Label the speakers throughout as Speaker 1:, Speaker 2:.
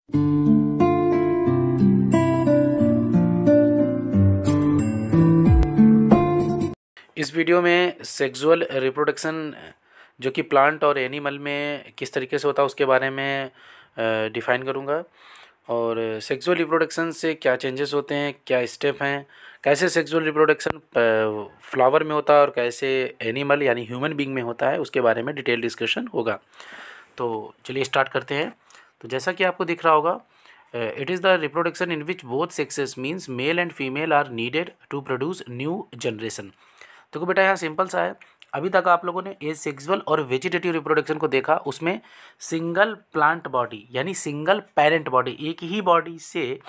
Speaker 1: इस वीडियो में sexual reproduction जो कि प्लांट और एनिमल में किस तरीके से होता है उसके बारे में डिफ़ाइन करूँगा। और सेक्सुअल रिप्रोडक्शन से क्या चेंजेस होते हैं, क्या स्टेप हैं, कैसे सेक्सुअल रिप्रोडक्शन फ्लावर में होता है और कैसे एनिमल यानी ह्यूमन बीइंग में होता है, उसके बारे में डिटेल डिस्कशन होगा। तो चलिए स्टार्ट करते हैं। तो जैसा कि आपको दिख रहा होगा, it is the reproduction in which both sexes means male and female are needed to produce new generation. तो बेटा यहाँ सिंपल सा है। अभी तक आप लोगों ने एसेक्सुअल और वेजिटेटिव रिप्रोडक्शन को देखा, उसमें सिंगल प्लांट बॉडी यानी सिंगल पेरेंट बॉडी, एक ही बॉडी से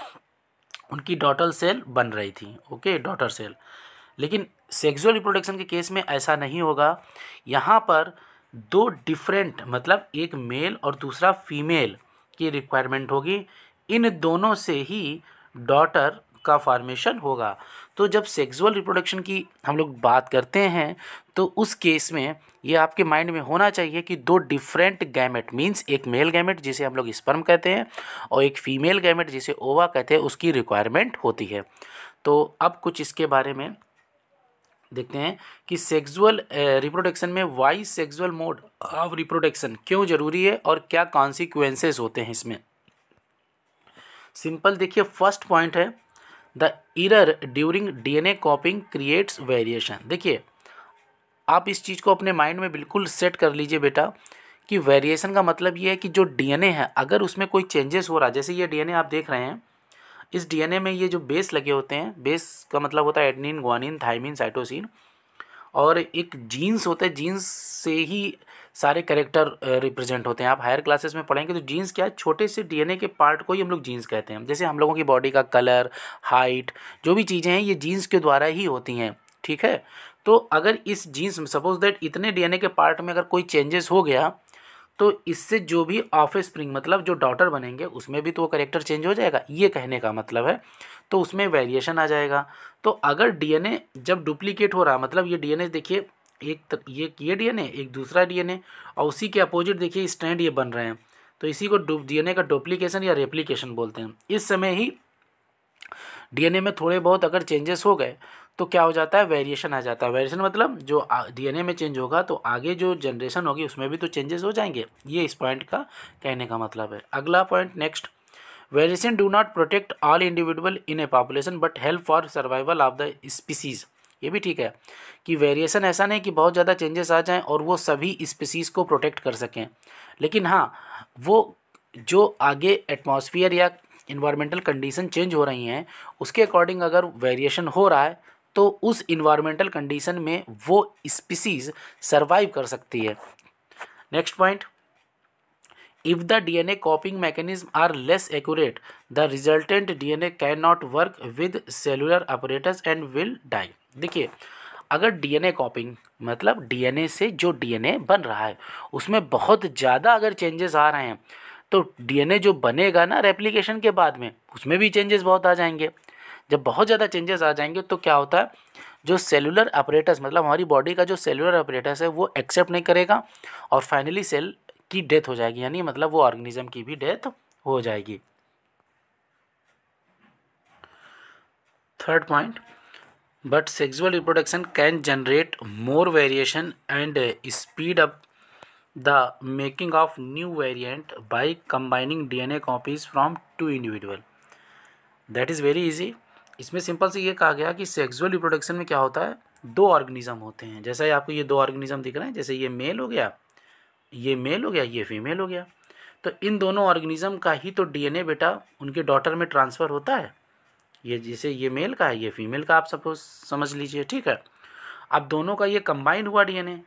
Speaker 1: उनकी डॉटर सेल बन रही थी, ओके, डॉटर सेल। लेकिन सेक्सुअल रिप्रोडक्शन के केस में ऐसा नहीं होगा। यहाँ पर दो डिफरेंट मतलब एक मेल और दूसरा फीमेल की रिक्वायरमेंट होगी, इन दोनों से ही डॉटर का फॉर्मेशन होगा। तो जब सेक्सुअल रिप्रोडक्शन की हम लोग बात करते हैं तो उस केस में ये आपके माइंड में होना चाहिए कि दो डिफरेंट गैमेट मींस एक मेल गैमेट जिसे हम लोग स्पर्म कहते हैं और एक फीमेल गैमेट जिसे ओवा कहते हैं, उसकी रिक्वायरमेंट होती है। तो अब कुछ इसके बारे में देखते हैं कि सेक्सुअल रिप्रोडक्शन में why sexual mode of reproduction क्यों ज़रूरी है और क्या कॉन्सिक्वेंसेस होते हैं इसमें। सिंपल देखिए, फर्स्ट पॉइंट है the error during DNA कॉपिंग creates variation. देखिए, आप इस चीज़ को अपने माइंड में बिल्कुल सेट कर लीजिए बेटा कि वेरिएशन का मतलब ये है कि जो डीएनए है अगर उसमें कोई चेंजेस हो रहा है, जैसे ये डीएनए आप देख रहे हैं, इस डीएनए में ये जो बेस लगे होते हैं, बेस का मतलब होता है एडेनिन, ग्वानिन, थाइमिन, साइटोसिन, और एक जीन्स होते हैं, जीन्स से ही सारे कैरेक्टर रिप्रेजेंट होते हैं। आप हायर क्लासेस में पढ़ेंगे तो जीन्स क्या है, छोटे से डीएनए के पार्ट को ही हम लोग जीन्स कहते हैं। जैसे हम लोगों की बॉडी का कलर, हाइट, जो भी चीज़ें हैं ये जीन्स के द्वारा ही होती हैं, ठीक है। तो अगर इस जीन्स में सपोज दैट इतने डीएनए के पार्ट में अगर कोई चेंजेस हो गया तो इससे जो भी ऑफ स्प्रिंग मतलब जो डॉटर बनेंगे उसमें भी तो वो करेक्टर चेंज हो जाएगा, ये कहने का मतलब है। तो उसमें वेरिएशन आ जाएगा। तो अगर डीएनए जब डुप्लीकेट हो रहा, मतलब ये डीएनए देखिए, ये डीएनए एक दूसरा डीएनए और उसी के अपोजिट देखिए स्ट्रैंड ये बन रहे हैं, तो इसी को डीएनए का डुप्लीकेशन या रेप्लिकेशन बोलते हैं। इस समय ही डीएनए में थोड़े बहुत अगर चेंजेस हो गए तो क्या हो जाता है, वेरिएशन आ जाता है। वेरिएशन मतलब जो डीएनए में चेंज होगा तो आगे जो जनरेशन होगी उसमें भी तो चेंजेस हो जाएंगे, ये इस पॉइंट का कहने का मतलब है। अगला point next, variation do not protect all individual in A population but help for survival of the species. ये भी ठीक है कि वेरिएशन ऐसा नहीं कि बहुत ज़्यादा चेंजेस आ जाएं और वो सभी स्पीसीज़ को प्रोटेक्ट कर सकें, लेकिन हाँ वो जो आगे एटमॉस्फेयर या इन्वायरमेंटल कंडीशन चेंज हो रही हैं उसके अकॉर्डिंग अगर वेरिएशन हो रहा है तो उस इन्वायरमेंटल कंडीशन में वो स्पीसीज सर्वाइव कर सकती है। Next point, if the DNA copying mechanism are less accurate the resultant DNA can not work with cellular apparatus and will die. देखिए, अगर डीएनए कॉपिंग मतलब डीएनए से जो डीएनए बन रहा है उसमें बहुत ज़्यादा अगर चेंजेस आ रहे हैं तो डीएनए जो बनेगा ना रेप्लिकेशन के बाद में उसमें भी चेंजेस बहुत आ जाएंगे। जब बहुत ज़्यादा चेंजेस आ जाएंगे तो क्या होता है, जो सेलुलर अपरेटस मतलब हमारी बॉडी का जो सेलुलर अपरेटस है वो एक्सेप्ट नहीं करेगा और फाइनली सेल की डेथ हो जाएगी, यानी मतलब वो ऑर्गेनिज्म की भी डेथ हो जाएगी। Third point, but sexual reproduction can generate more variation and speed up the making of new variant by combining DNA copies from two individual. That is very easy. इसमें सिंपल से ये कहा गया कि सेक्सुअल रिप्रोडक्शन में क्या होता है, दो ऑर्गेनिज्म होते हैं। जैसा ही आपको ये दो ऑर्गेनिज्म दिख रहे हैं, जैसे ये मेल हो गया, ये मेल हो गया, ये फीमेल हो गया, तो इन दोनों ऑर्गेनिज्म का ही तो डीएनए बेटा उनके डॉटर में ट्रांसफ़र होता है। ये जैसे ये मेल का है, ये फीमेल का, आप सपोज समझ लीजिए, ठीक है। अब दोनों का ये कंबाइन हुआ डीएनए,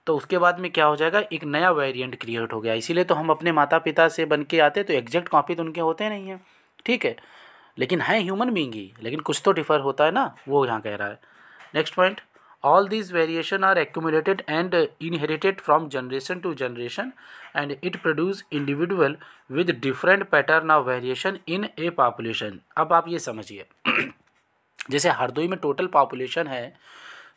Speaker 1: तो उसके बाद में क्या हो जाएगा, एक नया वेरिएंट क्रिएट हो गया। इसीलिए तो हम अपने माता पिता से बन के आते तो एग्जैक्ट कॉपी तो उनके होते नहीं हैं, ठीक है, लेकिन है ह्यूमन बीइंग ही, लेकिन कुछ तो डिफर होता है ना, वो यहाँ कह रहा है। Next point, all these variation are accumulated and inherited from generation to generation and it produce individual with different pattern of variation in a population। अब आप ये समझिए जैसे हरदोई में टोटल पॉपुलेशन है,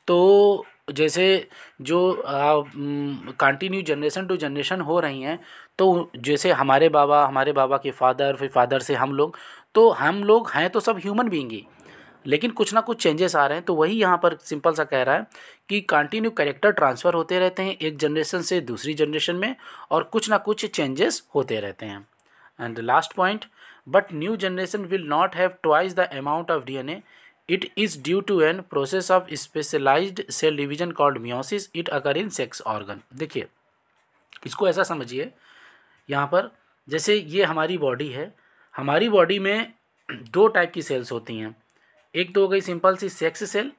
Speaker 1: तो जैसे जो कंटिन्यू जनरेशन टू जनरेशन हो रही हैं तो जैसे हमारे बाबा के फादर, फिर फादर से हम लोग हैं तो सब ह्यूमन बीइंग ही, लेकिन कुछ ना कुछ चेंजेस आ रहे हैं। तो वही यहाँ पर सिंपल सा कह रहा है कि कंटिन्यू कैरेक्टर ट्रांसफ़र होते रहते हैं एक जनरेशन से दूसरी जनरेशन में, और कुछ ना कुछ चेंजेस होते रहते हैं। And last point, but new generation will not have twice the amount of DNA, it is due to an process of specialised cell division called meiosis, it occur in sex organ. देखिए, इसको ऐसा समझिए, यहाँ पर जैसे ये हमारी body है, हमारी बॉडी में दो टाइप की सेल्स होती हैं। एक तो हो गई सिंपल सी सेक्स सेल,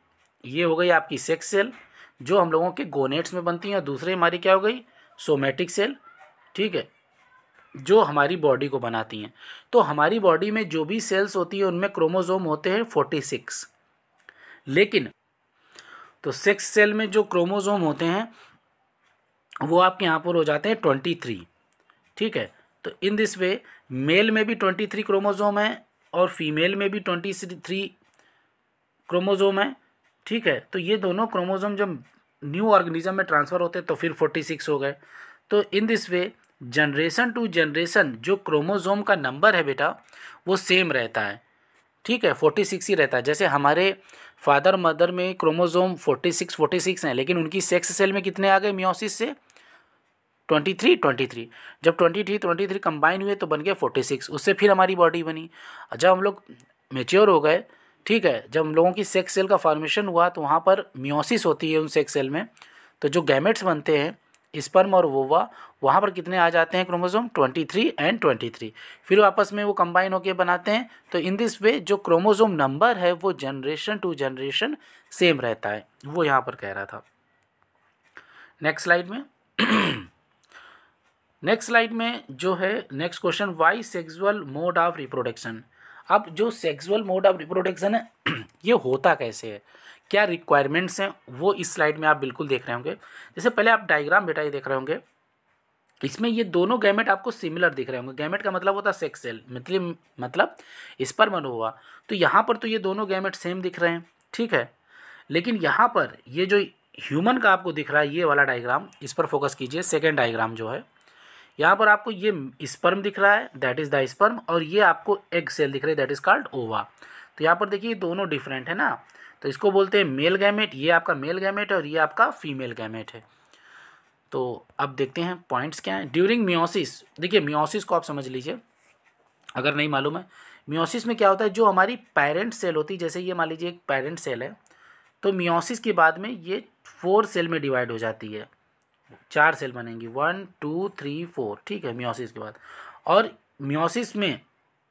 Speaker 1: ये हो गई आपकी सेक्स सेल जो हम लोगों के गोनेट्स में बनती हैं। दूसरी हमारी क्या हो गई, सोमेटिक सेल, ठीक है, जो हमारी बॉडी को बनाती हैं। तो हमारी बॉडी में जो भी सेल्स होती है उनमें क्रोमोसोम होते हैं 46, लेकिन तो सेक्स सेल में जो क्रोमोसोम होते हैं वो आपके यहाँ पर हो जाते हैं 23, ठीक है। तो इन दिस वे मेल में भी 23 क्रोमोसोम है और फीमेल में भी 23 क्रोमोसोम है, ठीक है। तो ये दोनों क्रोमोसोम जब न्यू ऑर्गेनिज्म में ट्रांसफ़र होते हैं तो फिर 46 हो गए। तो in this way generation to generation जो क्रोमोसोम का नंबर है बेटा वो सेम रहता है, ठीक है, 46 ही रहता है। जैसे हमारे फादर मदर में क्रोमोसोम 46 हैं, लेकिन उनकी सेक्स सेल में कितने आ गए मियोसिस से, 23। जब 23 कंबाइन हुए तो बन गए 46, उससे फिर हमारी बॉडी बनी। जब हम लोग मेच्योर हो गए, ठीक है, जब हम लोगों की सेक्स सेल का फॉर्मेशन हुआ तो वहाँ पर मियोसिस होती है उन सेक्स सेल में, तो जो गैमेट्स बनते हैं स्पर्म और वोवा, वहाँ पर कितने आ जाते हैं क्रोमोसोम, 23 एंड 23, फिर आपस में वो कंबाइन होकर बनाते हैं। तो इन दिस वे जो क्रोमोसोम नंबर है वो जनरेशन टू जनरेशन सेम रहता है, वो यहाँ पर कह रहा था। नेक्स्ट स्लाइड में जो है next question, why sexual mode of reproduction. अब जो सेक्सुअल मोड ऑफ रिप्रोडक्शन है ये होता कैसे है, क्या रिक्वायरमेंट्स हैं, वो इस स्लाइड में आप बिल्कुल देख रहे होंगे। जैसे पहले आप डायग्राम बेटा ये देख रहे होंगे, इसमें ये दोनों गैमेट आपको सिमिलर दिख रहे होंगे। गैमेट का मतलब होता है सेक्स सेल, मतलब स्पर्म और ओवा। तो यहाँ पर तो ये दोनों गैमेट सेम दिख रहे हैं, ठीक है। लेकिन यहाँ पर ये जो ह्यूमन का आपको दिख रहा है ये वाला डायग्राम, इस पर फोकस कीजिए। सेकेंड डायग्राम जो है, यहाँ पर आपको ये स्पर्म दिख रहा है, दैट इज़ द स्पर्म, और ये आपको एग सेल दिख रही है, दैट इज़ कॉल्ड ओवा। तो यहाँ पर देखिए दोनों डिफरेंट है ना, तो इसको बोलते हैं मेल गैमेट, ये आपका मेल गैमेट है और ये आपका फीमेल गैमेट है। तो अब देखते हैं पॉइंट्स क्या हैं। ड्यूरिंग मियोसिस, देखिए मियोसिस को आप समझ लीजिए अगर नहीं मालूम है। मियोसिस में क्या होता है, जो हमारी पेरेंट सेल होती है, जैसे ये मान लीजिए एक पेरेंट सेल है, तो मियोसिस के बाद में ये 4 सेल में डिवाइड हो जाती है, 4 सेल बनेंगी, 1 2 3 4, ठीक है, मियोसिस के बाद। और मियोसिस में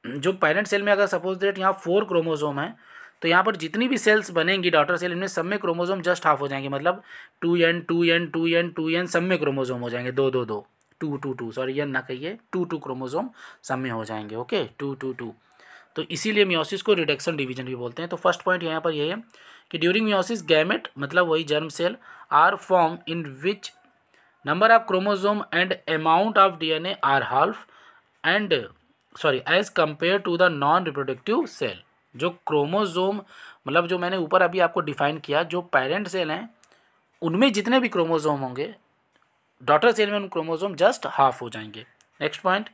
Speaker 1: जो पेरेंट सेल में अगर सपोज दैट यहाँ 4 क्रोमोसोम है, तो यहाँ पर जितनी भी सेल्स बनेंगी डॉटर सेल, इनमें सब में क्रोमोसोम जस्ट हाफ हो जाएंगे, मतलब 2n 2n 2n 2n सब में क्रोमोसोम हो जाएंगे, 2 2 2 2 2 2, सॉरी n ना कहिए, 2 2 क्रोमोसोम सब में हो जाएंगे, ओके, 2 2 2। तो इसीलिए मियोसिस को रिडक्शन डिवीजन भी बोलते हैं। तो फर्स्ट पॉइंट यहाँ पर यह है कि ड्यूरिंग मियोसिस गैमेट मतलब वही germ cell are formed in which number of chromosome and amount of DNA are half and as compare to the non reproductive cell. जो क्रोमोसोम मतलब जो मैंने ऊपर अभी आपको डिफाइन किया, जो पेरेंट सेल हैं उनमें जितने भी क्रोमोसोम होंगे, डॉटर सेल में उन क्रोमोसोम जस्ट हाफ हो जाएंगे। Next point,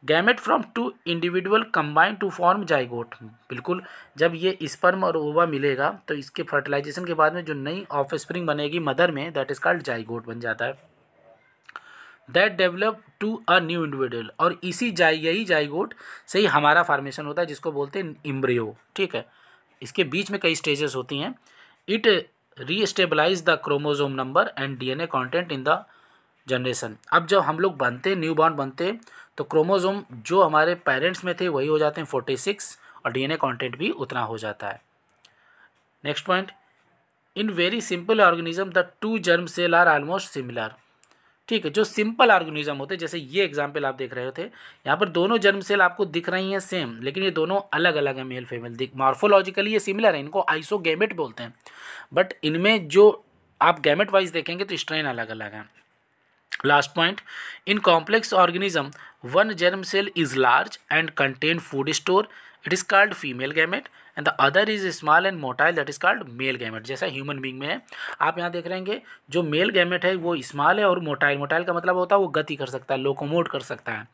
Speaker 1: gamete from 2 individual combine to form zygote. बिल्कुल, जब ये स्पर्म और ओवा मिलेगा तो इसके फर्टिलाइजेशन के बाद में जो नई ऑफस्प्रिंग बनेगी मदर में, दैट इज कॉल्ड जाइगोट बन जाता है, that develop to a new individual. और यही जाइगोट से ही हमारा फॉर्मेशन होता है, जिसको बोलते हैं इम्ब्रियो, ठीक है। इसके बीच में कई स्टेजेस होती हैं। It restabilize the chromosome number and DNA content in the generation. अब जब हम लोग बनते हैं, न्यू बॉर्न बनते हैं, तो क्रोमोसोम जो हमारे पेरेंट्स में थे वही हो जाते हैं 46 और डीएनए कंटेंट भी उतना हो जाता है। Next point, in very simple organism the 2 germ cell are almost similar. ठीक है, जो सिंपल ऑर्गेनिज्म होते हैं, जैसे ये एग्जाम्पल आप देख रहे थे, यहाँ पर दोनों जर्म सेल आपको दिख रही हैं सेम, लेकिन ये दोनों अलग अलग हैं, मेल फीमेल। मॉर्फोलॉजिकली ये सिमिलर है, इनको आइसोगैमेट बोलते हैं, बट इनमें जो आप गैमेट वाइज देखेंगे तो स्ट्रेन अलग अलग हैं। Last point, in complex organism 1 germ cell is large and contain food store, it is called female gamete, and the other is small and motile that is called male gamete, जैसा human being में है। आप यहाँ देख रहे हैं जो male gamete है वो स्मॉल है और मोटाइल, मोटाइल का मतलब होता है वो गति कर सकता है, लोकोमोट कर सकता है,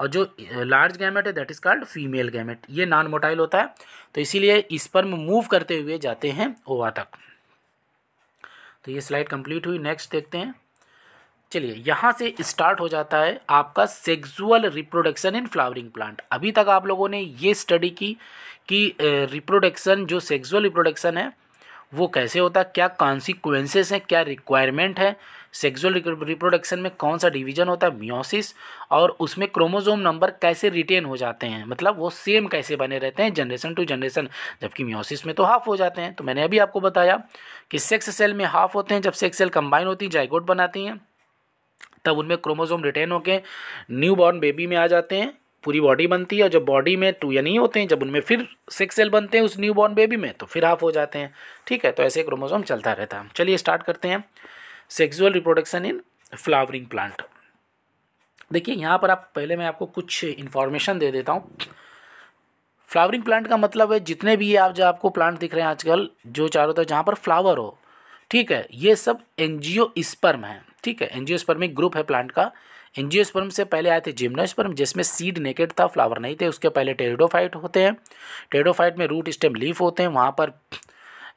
Speaker 1: और जो लार्ज गैमेट है that is called female gamete, ये नॉन मोटाइल होता है। तो इसीलिए स्पर्म मूव करते हुए जाते हैं ओवा तक। तो ये स्लाइड कंप्लीट हुई। नेक्स्ट देखते हैं। चलिए यहाँ से स्टार्ट हो जाता है आपका sexual reproduction in flowering plant. अभी तक आप लोगों ने ये स्टडी की कि रिप्रोडक्शन, जो सेक्सुअल रिप्रोडक्शन है वो कैसे होता है, क्या कॉन्सिक्वेंसेस हैं, क्या रिक्वायरमेंट है, सेक्सुअल रिप्रोडक्शन में कौन सा डिवीजन होता है, मियोसिस, और उसमें क्रोमोसोम नंबर कैसे रिटेन हो जाते हैं, मतलब वो सेम कैसे बने रहते हैं जनरेशन टू जनरेशन, जबकि मियोसिस में तो हाफ हो जाते हैं। तो मैंने अभी आपको बताया कि सेक्स सेल में हाफ होते हैं, जब सेक्स सेल कंबाइन होती है जाइगोट बनाती हैं तब उनमें क्रोमोसोम रिटेन होकर न्यू बॉर्न बेबी में आ जाते हैं, पूरी बॉडी बनती है, और जब बॉडी में 2 या नहीं होते हैं, जब उनमें फिर 6 सेल बनते हैं उस न्यू बॉर्न बेबी में, तो फिर हाफ हो जाते हैं। ठीक है, तो ऐसे क्रोमोसोम चलता रहता है। चलिए स्टार्ट करते हैं sexual reproduction in flowering plant. देखिए यहाँ पर पहले मैं आपको कुछ इन्फॉर्मेशन दे देता हूँ। फ्लावरिंग प्लांट का मतलब है जितने भी आप जो आपको प्लांट दिख रहे हैं आजकल जो चारों तरफ जहाँ पर फ्लावर हो, ठीक है, ये सब एंजियोस्पर्म है। ठीक है, एंजियोस्पर्मिक ग्रुप है प्लांट का। एंजियोस्पर्म से पहले आए थे जिम्नोस्पर्म, जिसमें सीड नेकेड था, फ्लावर नहीं थे। उसके पहले टेरिडोफाइट होते हैं। टेरिडोफाइट में रूट स्टेम लीफ होते हैं, वहाँ पर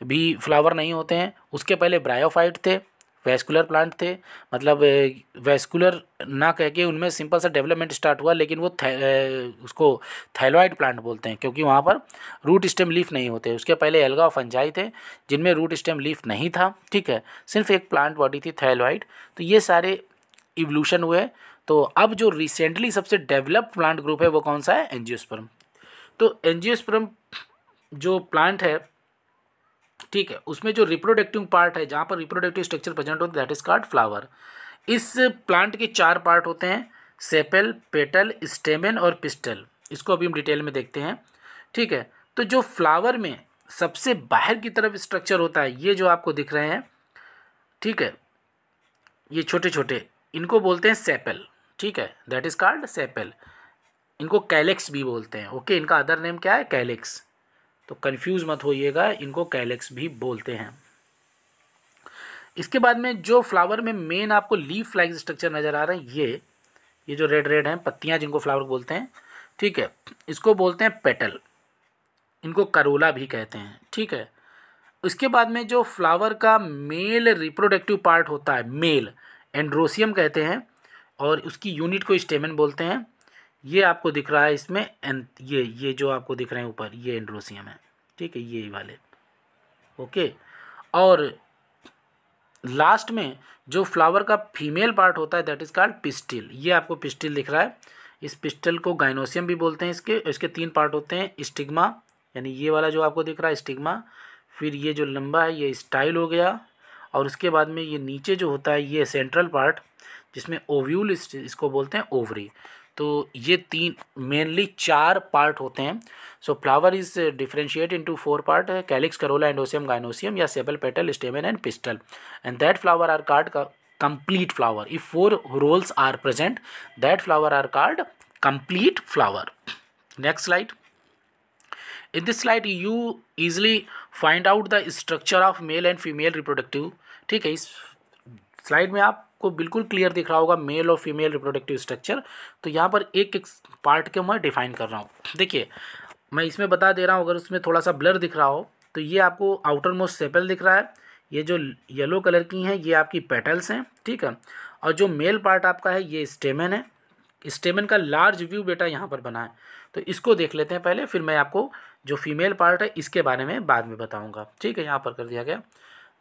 Speaker 1: भी फ्लावर नहीं होते हैं। उसके पहले ब्रायोफाइट थे, वैस्कुलर प्लांट थे, मतलब वैस्कुलर ना कह के उनमें सिंपल सा डेवलपमेंट स्टार्ट हुआ, लेकिन वो उसको थैलोइड प्लांट बोलते हैं क्योंकि वहाँ पर रूट स्टेम लीफ नहीं होते। उसके पहले एल्गा और फंजाई थे जिनमें रूट स्टेम लीफ नहीं था। ठीक है, सिर्फ एक प्लांट बॉडी थी थैलोइड। तो ये सारे इवोल्यूशन हुए। तो अब जो रिसेंटली सबसे डेवलप्ड प्लांट ग्रुप है वो कौन सा है, एंजियोस्पर्म। तो एंजियोस्पर्म जो प्लांट है, ठीक है, उसमें जो रिप्रोडक्टिव पार्ट है, जहाँ पर रिप्रोडक्टिव स्ट्रक्चर प्रेजेंट होता है दैट इज कॉल्ड फ्लावर। इस प्लांट के 4 पार्ट होते हैं, सेपल, पेटल, स्टेमेन और पिस्टल। इसको अभी हम डिटेल में देखते हैं। ठीक है, तो जो फ्लावर में सबसे बाहर की तरफ स्ट्रक्चर होता है, ये जो आपको दिख रहे हैं, ठीक है, ये छोटे छोटे, इनको बोलते हैं सेपल। ठीक है, दैट इज कॉल्ड सेपल। इनको कैलेक्स भी बोलते हैं। ओके, इनका अदर नेम क्या है, कैलेक्स। तो कंफ्यूज मत होइएगा, इनको कैलेक्स भी बोलते हैं। इसके बाद में जो फ्लावर में मेन आपको लीफ लाइक स्ट्रक्चर नज़र आ रहा है, ये जो रेड रेड हैं पत्तियां जिनको फ्लावर बोलते हैं, ठीक है, इसको बोलते हैं पेटल। इनको करोला भी कहते हैं। ठीक है, उसके बाद में जो फ्लावर का मेल रिप्रोडक्टिव पार्ट होता है, मेल एंड्रोसियम कहते हैं, और उसकी यूनिट को स्टेमेन बोलते हैं। ये आपको दिख रहा है इसमें, ये जो आपको दिख रहे हैं ऊपर, ये एंड्रोसियम है। ठीक है, ये वाले। ओके, और लास्ट में जो फ्लावर का फीमेल पार्ट होता है दैट इज कॉल्ड पिस्टिल। ये आपको पिस्टिल दिख रहा है। इस पिस्टल को गाइनोसियम भी बोलते हैं। इसके 3 पार्ट होते हैं, स्टिग्मा, यानी ये वाला जो आपको दिख रहा है स्टिग्मा, फिर ये जो लंबा है ये स्टाइल हो गया, और उसके बाद में ये नीचे जो होता है ये सेंट्रल पार्ट जिसमें ओव्यूल इसको बोलते हैं, ओवरी। तो ये 3 मेनली 4 पार्ट होते हैं। So flower is differentiate into 4 part, calyx, corolla, androecium, gynoecium, या sepal, petal, stamen and pistil, and that flower are called complete flower. If 4 roles are present, that flower are called complete flower. Next slide. In this slide you easily find out the structure of male and female reproductive. ठीक है, इस slide में आपको बिल्कुल clear दिख रहा होगा mail और फीमेल रिप्रोडक्टिव स्ट्रक्चर। तो यहाँ पर एक एक पार्ट के मैं डिफाइन कर रहा हूँ। देखिए मैं इसमें बता दे रहा हूँ, अगर उसमें थोड़ा सा ब्लर दिख रहा हो तो ये आपको आउटर मोस्ट सेपल दिख रहा है, ये जो येलो कलर की हैं ये आपकी पेटल्स हैं। ठीक है, और जो मेल पार्ट आपका है ये स्टेमेन है। स्टेमेन का लार्ज व्यू बेटा यहाँ पर बना है, तो इसको देख लेते हैं पहले, फिर मैं आपको जो फीमेल पार्ट है इसके बारे में बाद में बताऊँगा। ठीक है, यहाँ पर कर दिया गया।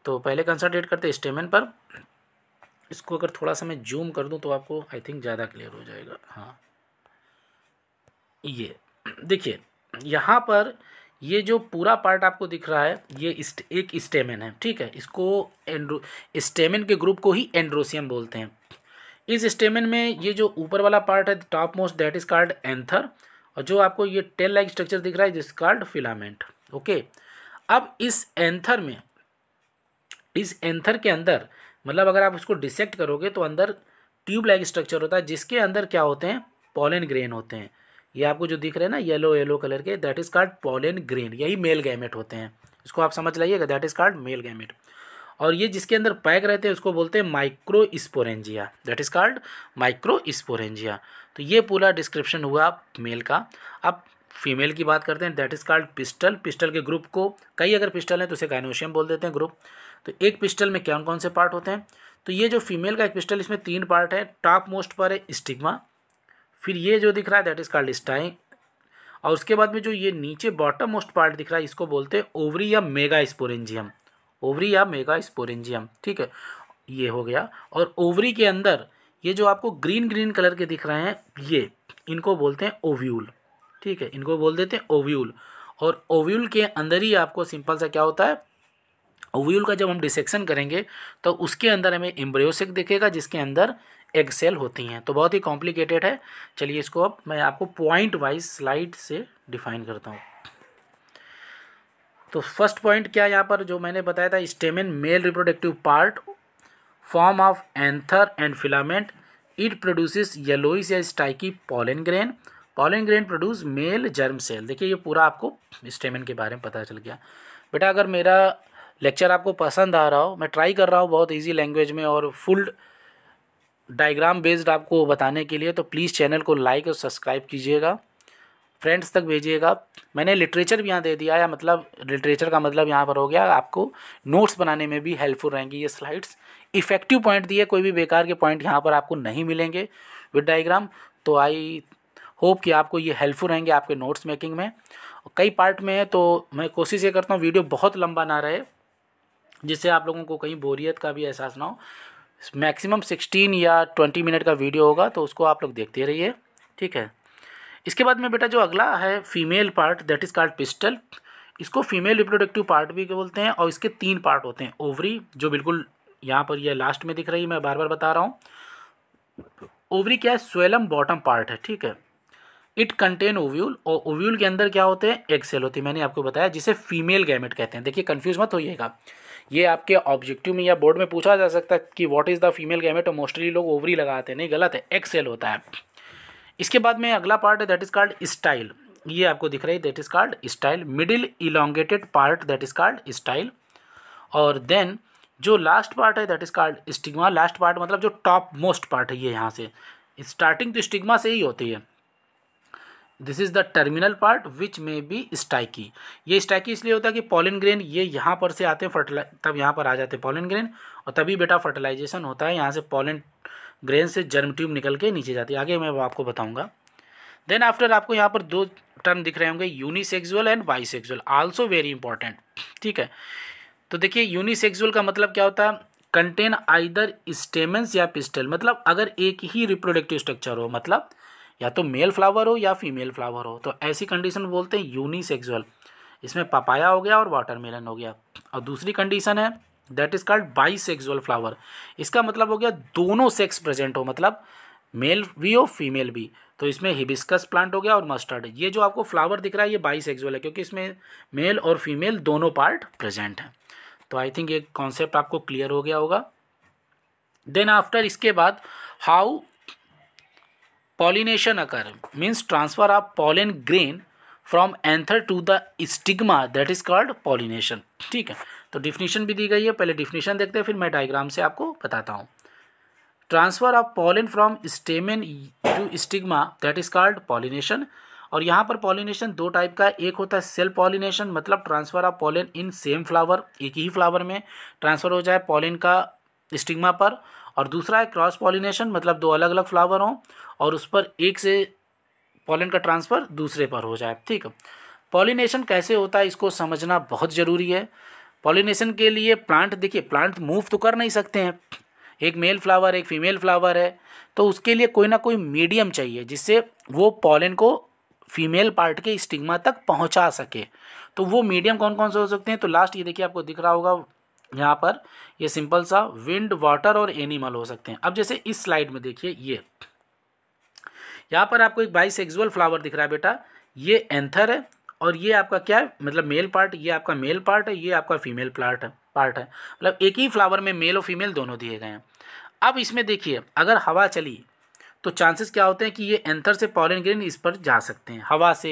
Speaker 1: तो पहले कंसंट्रेट करते हैं स्टेमेन पर। इसको अगर थोड़ा सा मैं जूम कर दूं तो आपको आई थिंक ज़्यादा क्लियर हो जाएगा। हाँ, ये देखिए यहाँ पर ये जो पूरा पार्ट आपको दिख रहा है ये एक स्टेमेन है। ठीक है, इसको स्टेमेन के ग्रुप को ही एंड्रोसियम बोलते हैं। इस स्टेमेन में ये जो ऊपर वाला पार्ट है top most that is called anther, और जो आपको ये टेल लाइक स्ट्रक्चर दिख रहा है दिस कॉल्ड फिलामेंट। ओके, अब इस एंथर के अंदर, मतलब अगर आप उसको डिसेक्ट करोगे तो अंदर ट्यूब लाइक स्ट्रक्चर होता है जिसके अंदर क्या होते हैं, पॉलन ग्रेन होते हैं। ये आपको जो दिख रहे हैं ना येलो येलो कलर के, that is called pollen grain, यही मेल गैमेट होते हैं। इसको आप समझ लाइएगा, that is called male gamete. और ये जिसके अंदर पैक रहते हैं उसको बोलते हैं microsporangia, that is called microsporangia. तो ये पूरा डिस्क्रिप्शन हुआ मेल का। अब फीमेल की बात करते हैं, that is called pistol. Pistol के ग्रुप को, कई अगर पिस्टल हैं तो उसे गायनोशियम बोल देते हैं ग्रुप। तो एक पिस्टल में कौन कौन से पार्ट होते हैं, तो ये जो फीमेल का एक पिस्टल, इसमें 3 पार्ट है। टॉप मोस्ट पर है स्टिग्मा, फिर ये जो दिख रहा है दैट इज कॉल्ड स्टाइन, और उसके बाद में जो ये नीचे बॉटम मोस्ट पार्ट दिख रहा है इसको बोलते हैं ओवरी या मेगा स्पोरेंजियम, ओवरी या मेगा स्पोरेंजियम, ठीक है, ये हो गया। और ओवरी के अंदर ये जो आपको ग्रीन ग्रीन कलर के दिख रहे हैं, ये इनको बोलते हैं ओव्यूल, ठीक है, इनको बोल देते हैं ओव्यूल। और ओव्यूल के अंदर ही आपको सिंपल सा क्या होता है, ओव्यूल का जब हम डिसेक्शन करेंगे तो उसके अंदर हमें एम्ब्रियोसिक दिखेगा जिसके अंदर एग सेल होती हैं। तो बहुत ही कॉम्प्लिकेटेड है। चलिए इसको अब मैं आपको पॉइंट वाइज स्लाइड से डिफाइन करता हूँ। तो फर्स्ट पॉइंट क्या यहाँ पर जो मैंने बताया था, stamen male reproductive part, form of anther and filament, it produces yellowish या sticky pollen grain, pollen grain produce male germ cell. देखिए ये पूरा आपको स्टेमेन के बारे में पता चल गया। बेटा अगर मेरा लेक्चर आपको पसंद आ रहा हो, मैं ट्राई कर रहा हूँ बहुत इजी लैंग्वेज में और फुल डायग्राम बेस्ड आपको बताने के लिए, तो प्लीज़ चैनल को लाइक और सब्सक्राइब कीजिएगा, फ्रेंड्स तक भेजिएगा। मैंने लिटरेचर भी यहाँ दे दिया है, मतलब लिटरेचर का मतलब यहाँ पर हो गया आपको नोट्स बनाने में भी हेल्पफुल रहेंगी ये स्लाइड्स। इफेक्टिव पॉइंट दिए, कोई भी बेकार के पॉइंट यहाँ पर आपको नहीं मिलेंगे विद डायग्राम। तो आई होप कि आपको ये हेल्पफुल रहेंगे आपके नोट्स मेकिंग में। कई पार्ट में है तो मैं कोशिश ये करता हूँ वीडियो बहुत लंबा ना रहे, जिससे आप लोगों को कहीं बोरियत का भी एहसास ना हो। मैक्सिमम 16 या 20 मिनट का वीडियो होगा, तो उसको आप लोग देखते रहिए, ठीक है। इसके बाद में बेटा जो अगला है female part, that is called pistol. इसको फीमेल रिप्रोडक्टिव पार्ट भी बोलते हैं, और इसके 3 पार्ट होते हैं। ओवरी जो बिल्कुल यहाँ पर ये लास्ट में दिख रही है, मैं बार बार बता रहा हूँ। ओवरी क्या है, स्वेलम बॉटम पार्ट है, ठीक है। इट कंटेन ओव्यूल, और ओव्यूल के अंदर क्या होते हैं, एग सेल होती है, मैंने आपको बताया, जिसे फीमेल गैमेट कहते हैं। देखिए कंफ्यूज मत होइएगा, ये आपके ऑब्जेक्टिव में या बोर्ड में पूछा जा सकता है कि what is the female gamete, और मोस्टली लोग ओवरी लगाते हैं, नहीं गलत है, एग सेल होता है। इसके बाद में अगला पार्ट है दैट इज कॉल्ड स्टाइल, ये आपको दिख रही है that is called style. Middle elongated part that is called style. और देन जो लास्ट पार्ट है that is called stigma. Last part मतलब जो टॉप मोस्ट पार्ट है, ये यहाँ से स्टार्टिंग तो स्टिग्मा से ही होती है। This is the terminal part which में बी स्टाइकी। ये स्टाइकी इसलिए होता है कि पॉलन ग्रेन ये यहाँ पर से आते हैं तब यहाँ पर आ जाते हैं पॉलन ग्रेन, और तभी बेटा फर्टिलाइजेशन होता है, यहाँ से पॉलन ग्रेन से जर्म ट्यूब निकल के नीचे जाती है। आगे मैं वो आपको बताऊंगा। देन आफ्टर आपको यहाँ पर 2 टर्म दिख रहे होंगे, unisexual and bisexual, also very important, ठीक है। तो देखिए यूनिसेक्सुअल का मतलब क्या होता है, कंटेन आइदर स्टेमेंस या पिस्टल, मतलब अगर एक ही रिप्रोडक्टिव स्ट्रक्चर हो, मतलब या तो मेल फ्लावर हो या फीमेल फ्लावर हो, तो ऐसी कंडीशन बोलते हैं यूनिसेक्सुअल। इसमें पपाया हो गया और वाटरमेलन हो गया। और दूसरी कंडीशन है that is called bisexual flower. इसका मतलब हो गया दोनों सेक्स प्रेजेंट हो, मतलब मेल भी हो फीमेल भी। तो इसमें हिबिस्कस प्लांट हो गया और मस्टर्ड। ये जो आपको फ्लावर दिख रहा है ये बाइसेक्सुअल है, क्योंकि इसमें मेल और फीमेल दोनों पार्ट प्रेजेंट हैं। तो आई थिंक ये कॉन्सेप्ट आपको क्लियर हो गया होगा। देन आफ्टर इसके बाद how pollination occur means transfer of pollen grain from anther to the stigma, that is called pollination, ठीक है। तो डिफिनीशन भी दी गई है, पहले डिफिनीशन देखते हैं फिर मैं डायग्राम से आपको बताता हूँ। Transfer of pollen from stamen to stigma, that is called pollination. और यहाँ पर पॉलिनेशन 2 टाइप का, एक होता है सेल्फ पॉलिनेशन, मतलब transfer of pollen in same flower, एक ही फ्लावर में ट्रांसफर हो जाए पॉलन का स्टिग्मा पर। और दूसरा है क्रॉस पॉलिनेशन, मतलब 2 अलग अलग फ्लावर हों और उस पर एक से पॉलन का ट्रांसफ़र दूसरे पर हो जाए, ठीक है। पॉलिनेशन कैसे होता है इसको समझना बहुत ज़रूरी है। पॉलिनेशन के लिए प्लांट, देखिए प्लांट मूव तो कर नहीं सकते हैं, एक मेल फ्लावर एक फीमेल फ्लावर है, तो उसके लिए कोई ना कोई मीडियम चाहिए जिससे वो पॉलन को फीमेल पार्ट के स्टिग्मा तक पहुंचा सके। तो वो मीडियम कौन कौन से हो सकते हैं, तो लास्ट ये देखिए आपको दिख रहा होगा यहाँ पर, ये सिंपल सा विंड, वाटर और एनिमल हो सकते हैं। अब जैसे इस स्लाइड में देखिए, ये यहाँ पर आपको एक बाइसेक्सुअल फ्लावर दिख रहा है बेटा, ये एंथर है और ये आपका क्या है, मतलब मेल पार्ट, ये आपका मेल पार्ट है, ये आपका फीमेल पार्ट है, मतलब एक ही फ्लावर में मेल और फीमेल दोनों दिए गए हैं। अब इसमें देखिए अगर हवा चली तो चांसेस क्या होते हैं कि ये एंथर से पॉलन ग्रेन इस पर जा सकते हैं हवा से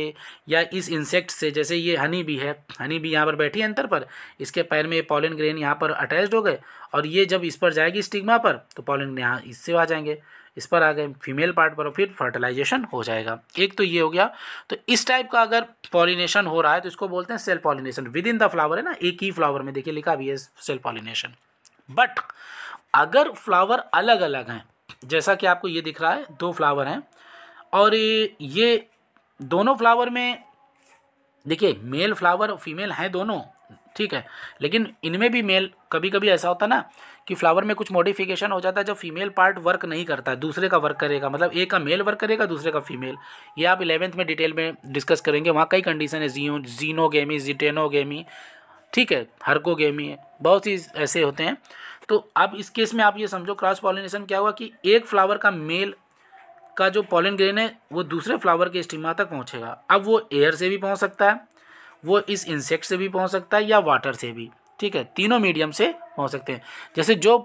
Speaker 1: या इस इंसेक्ट से। जैसे ये हनी बी है, हनी बी यहाँ पर बैठी है एंथर पर, इसके पैर में ये पॉलन ग्रेन यहाँ पर अटैच्ड हो गए और ये जब इस पर जाएगी स्टिग्मा पर तो पॉलन ग्रेन यहाँ इससे आ जाएंगे, इस पर आ गए फीमेल पार्ट पर और फिर फर्टिलाइजेशन हो जाएगा। एक तो ये हो गया। तो इस टाइप का अगर पॉलिनेशन हो रहा है तो इसको बोलते हैं self pollination with in the flower, है ना, एक ही फ्लावर में, देखिए लिखा भी है सेल्फ पॉलिनेशन। बट अगर फ्लावर अलग अलग हैं, जैसा कि आपको ये दिख रहा है 2 फ्लावर हैं और ये दोनों फ्लावर में देखिए मेल फ्लावर और फीमेल हैं दोनों, ठीक है, लेकिन इनमें भी मेल, कभी कभी ऐसा होता है ना कि फ्लावर में कुछ मॉडिफिकेशन हो जाता है जब फीमेल पार्ट वर्क नहीं करता है, दूसरे का वर्क करेगा, मतलब एक का मेल वर्क करेगा दूसरे का फीमेल। ये आप 11th में डिटेल में डिस्कस करेंगे, वहाँ कई कंडीशन है, जीनोगेमी, जिटेनोगेमी, ठीक है, हर्कोगेमी है, बहुत सी ऐसे होते हैं। तो अब इस केस में आप ये समझो क्रॉस पॉलिनेशन क्या हुआ कि एक फ्लावर का मेल का जो पॉलन ग्रेन है वो दूसरे फ्लावर के स्टिग्मा तक पहुंचेगा। अब वो एयर से भी पहुंच सकता है, वो इस इंसेक्ट से भी पहुंच सकता है या वाटर से भी, ठीक है, तीनों मीडियम से पहुंच सकते हैं। जैसे जो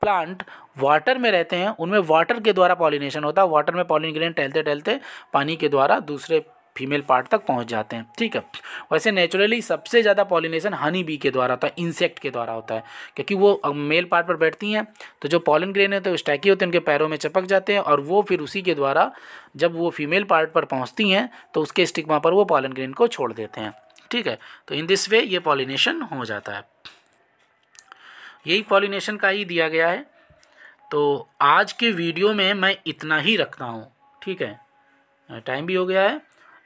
Speaker 1: प्लांट वाटर में रहते हैं उनमें वाटर के द्वारा पॉलिनेशन होता है, वाटर में पॉलन ग्रेन टहलते टहलते पानी के द्वारा दूसरे फीमेल पार्ट तक पहुंच जाते हैं, ठीक है। वैसे नेचुरली सबसे ज़्यादा पॉलिनेशन हनी बी के द्वारा होता है, इंसेक्ट के द्वारा होता है, क्योंकि वो मेल पार्ट पर बैठती हैं तो जो पॉलन ग्रेन है तो स्टैकी होते हैं, उनके पैरों में चिपक जाते हैं और वो फिर उसी के द्वारा जब वो फीमेल पार्ट पर पहुँचती हैं तो उसके स्टिग्मा पर वो पॉलन ग्रेन को छोड़ देते हैं, ठीक है। तो इन दिस वे ये पॉलिनेशन हो जाता है, यही पॉलिनेशन का ही दिया गया है। तो आज के वीडियो में मैं इतना ही रखता हूँ, ठीक है, टाइम भी हो गया है।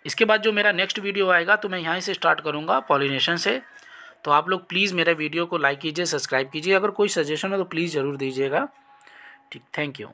Speaker 1: इसके बाद जो मेरा नेक्स्ट वीडियो आएगा तो मैं यहाँ से स्टार्ट करूँगा पॉलिनेशन से। तो आप लोग प्लीज़ मेरे वीडियो को लाइक कीजिए, सब्सक्राइब कीजिए, अगर कोई सजेशन हो तो प्लीज़ ज़रूर दीजिएगा, ठीक, थैंक यू।